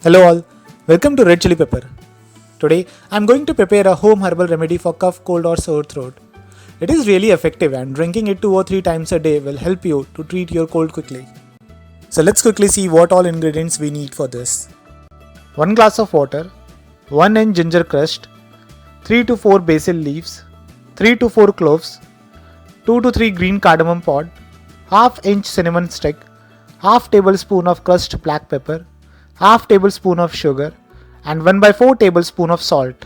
Hello all, welcome to Red Chili Pepper. Today I am going to prepare a home herbal remedy for cough, cold or sore throat. It is really effective and drinking it 2 or 3 times a day will help you to treat your cold quickly. So let's quickly see what all ingredients we need for this. 1 glass of water, 1 inch ginger crushed, 3 to 4 basil leaves, 3 to 4 cloves, 2 to 3 green cardamom pod, half inch cinnamon stick, half tablespoon of crushed black pepper, half tablespoon of sugar and 1/4 tablespoon of salt.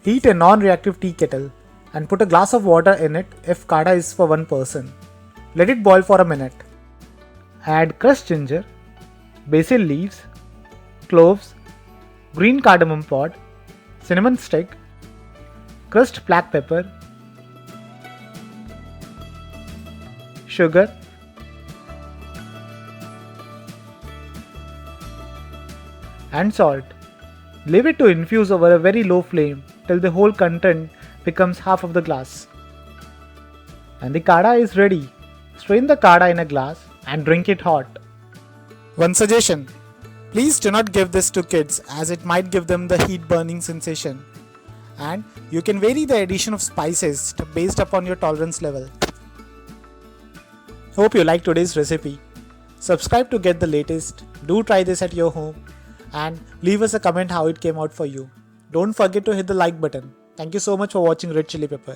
Heat a non-reactive tea kettle and put a glass of water in it if kadha is for one person. Let it boil for a minute. Add crushed ginger, basil leaves, cloves, green cardamom pod, cinnamon stick, crushed black pepper, sugar, and salt. Leave it to infuse over a very low flame till the whole content becomes half of the glass. And the kadha is ready. Strain the kadha in a glass and drink it hot. One suggestion: please do not give this to kids as it might give them the heat burning sensation. And you can vary the addition of spices based upon your tolerance level. Hope you like today's recipe. Subscribe to get the latest. Do try this at your home and leave us a comment how it came out for you. Don't forget to hit the like button. Thank you so much for watching Red Chili Pepper.